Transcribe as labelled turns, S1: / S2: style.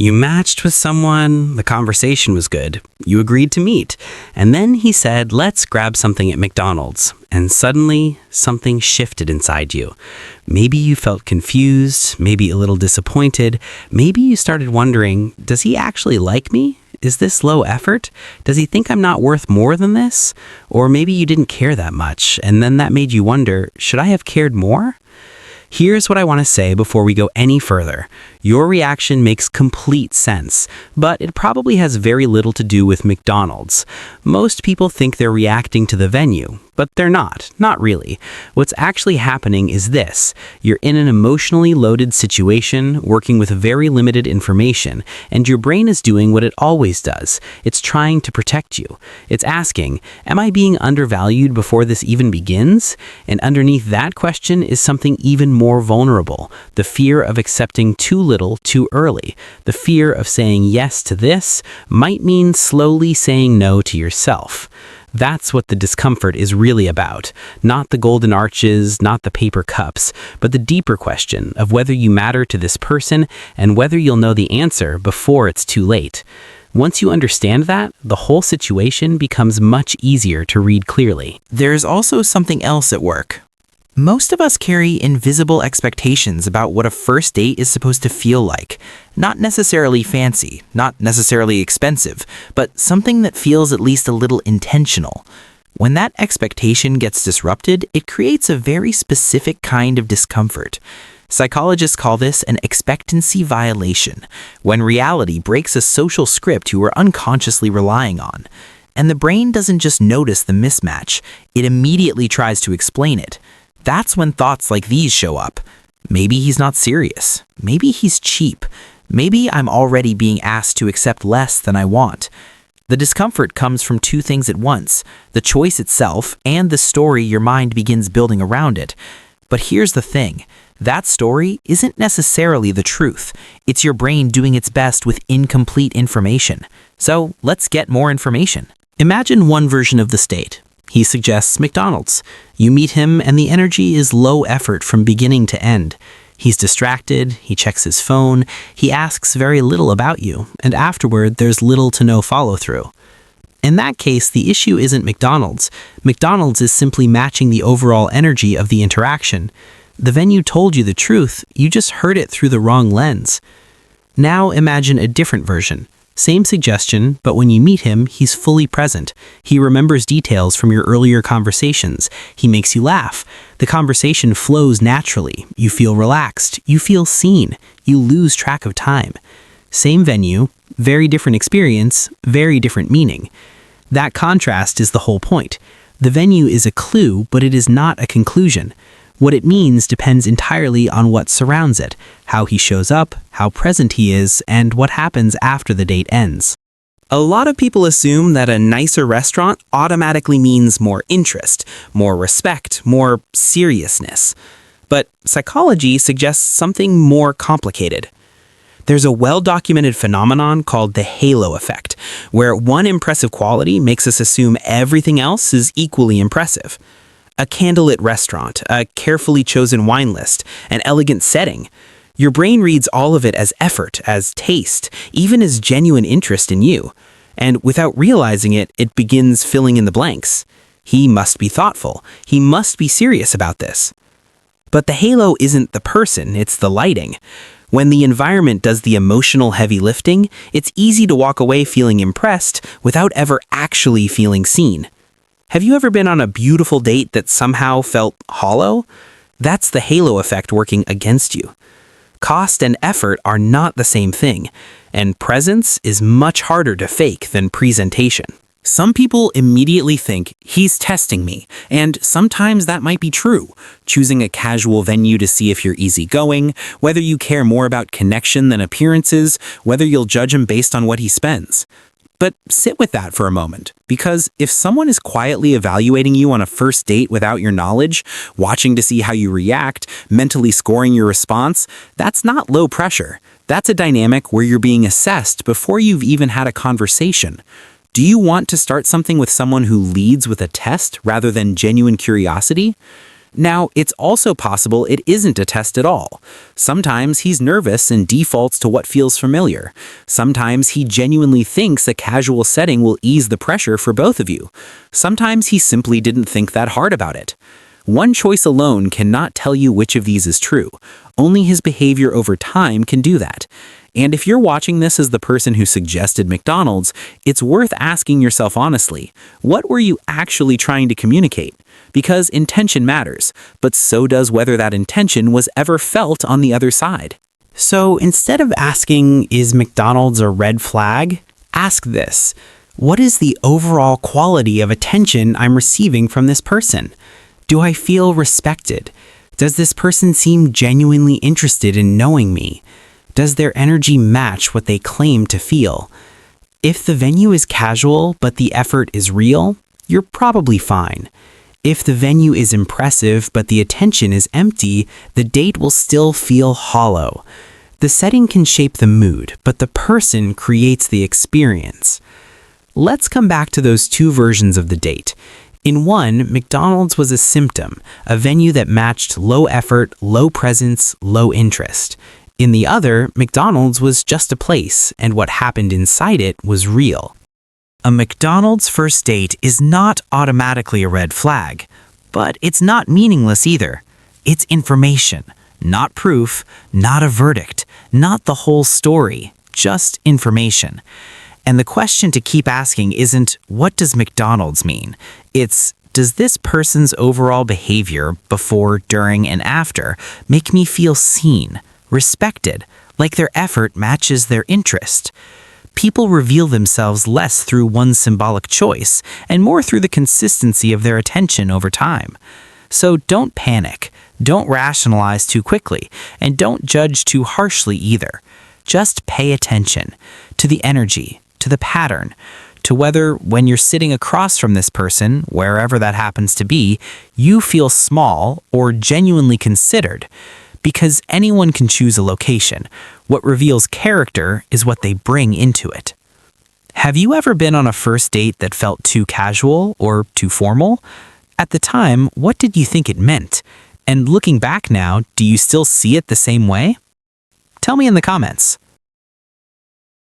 S1: You matched with someone, the conversation was good, you agreed to meet, and then he said, let's grab something at McDonald's. And suddenly, something shifted inside you. Maybe you felt confused, maybe a little disappointed, maybe you started wondering, does he actually like me? Is this low effort? Does he think I'm not worth more than this? Or maybe you didn't care that much, and then that made you wonder, should I have cared more? Here's what I want to say before we go any further. Your reaction makes complete sense, but it probably has very little to do with McDonald's. Most people think they're reacting to the venue, but they're not really. What's actually happening is this. You're in an emotionally loaded situation, working with very limited information, and your brain is doing what it always does. It's trying to protect you. It's asking, am I being undervalued before this even begins? And underneath that question is something even more vulnerable, the fear of accepting too little too early. The fear of saying yes to this might mean slowly saying no to yourself. That's what the discomfort is really about. Not the golden arches, not the paper cups, but the deeper question of whether you matter to this person and whether you'll know the answer before it's too late. Once you understand that, the whole situation becomes much easier to read clearly.
S2: There's also something else at work. Most of us carry invisible expectations about what a first date is supposed to feel like. Not necessarily fancy, not necessarily expensive, but something that feels at least a little intentional. When that expectation gets disrupted, it creates a very specific kind of discomfort. Psychologists call this an expectancy violation, when reality breaks a social script you were unconsciously relying on. And the brain doesn't just notice the mismatch, it immediately tries to explain it. That's when thoughts like these show up. Maybe he's not serious. Maybe he's cheap. Maybe I'm already being asked to accept less than I want. The discomfort comes from two things at once, the choice itself and the story your mind begins building around it. But here's the thing. That story isn't necessarily the truth. It's your brain doing its best with incomplete information. So let's get more information.
S1: Imagine one version of the state. He suggests McDonald's. You meet him and the energy is low effort from beginning to end. He's distracted, he checks his phone, he asks very little about you, and afterward there's little to no follow-through. In that case, the issue isn't McDonald's. McDonald's is simply matching the overall energy of the interaction. The venue told you the truth, you just heard it through the wrong lens. Now imagine a different version. Same suggestion, but when you meet him, he's fully present. He remembers details from your earlier conversations. He makes you laugh. The conversation flows naturally. You feel relaxed. You feel seen. You lose track of time. Same venue, very different experience, very different meaning. That contrast is the whole point. The venue is a clue, but it is not a conclusion. What it means depends entirely on what surrounds it, how he shows up, how present he is, and what happens after the date ends. A lot of people assume that a nicer restaurant automatically means more interest, more respect, more seriousness. But psychology suggests something more complicated. There's a well-documented phenomenon called the halo effect, where one impressive quality makes us assume everything else is equally impressive. A candlelit restaurant, a carefully chosen wine list, an elegant setting. Your brain reads all of it as effort, as taste, even as genuine interest in you. And without realizing it, it begins filling in the blanks. He must be thoughtful. He must be serious about this. But the halo isn't the person, it's the lighting. When the environment does the emotional heavy lifting, it's easy to walk away feeling impressed without ever actually feeling seen. Have you ever been on a beautiful date that somehow felt hollow? That's the halo effect working against you. Cost and effort are not the same thing, and presence is much harder to fake than presentation. Some people immediately think, he's testing me, and sometimes that might be true. Choosing a casual venue to see if you're easygoing, whether you care more about connection than appearances, whether you'll judge him based on what he spends. But sit with that for a moment, because if someone is quietly evaluating you on a first date without your knowledge, watching to see how you react, mentally scoring your response, that's not low pressure. That's a dynamic where you're being assessed before you've even had a conversation. Do you want to start something with someone who leads with a test rather than genuine curiosity?
S2: Now, it's also possible it isn't a test at all. Sometimes he's nervous and defaults to what feels familiar. Sometimes he genuinely thinks a casual setting will ease the pressure for both of you. Sometimes he simply didn't think that hard about it. One choice alone cannot tell you which of these is true. Only his behavior over time can do that. And if you're watching this as the person who suggested McDonald's, it's worth asking yourself honestly, what were you actually trying to communicate? Because intention matters, but so does whether that intention was ever felt on the other side.
S1: So instead of asking, is McDonald's a red flag? Ask this: what is the overall quality of attention I'm receiving from this person? Do I feel respected? Does this person seem genuinely interested in knowing me? Does their energy match what they claim to feel? If the venue is casual but the effort is real, you're probably fine. If the venue is impressive but the attention is empty, the date will still feel hollow. The setting can shape the mood, but the person creates the experience. Let's come back to those two versions of the date. In one, McDonald's was a symptom, a venue that matched low effort, low presence, low interest. In the other, McDonald's was just a place, and what happened inside it was real. A McDonald's first date is not automatically a red flag, but it's not meaningless either. It's information, not proof, not a verdict, not the whole story, just information. And the question to keep asking isn't, what does McDonald's mean? It's, does this person's overall behavior before, during, and after make me feel seen, respected, like their effort matches their interest? People reveal themselves less through one symbolic choice and more through the consistency of their attention over time. So don't panic, don't rationalize too quickly, and don't judge too harshly either. Just pay attention to the energy, to the pattern, to whether when you're sitting across from this person, wherever that happens to be, you feel small or genuinely considered. Because anyone can choose a location. What reveals character is what they bring into it. Have you ever been on a first date that felt too casual or too formal? At the time, what did you think it meant? And looking back now, do you still see it the same way? Tell me in the comments.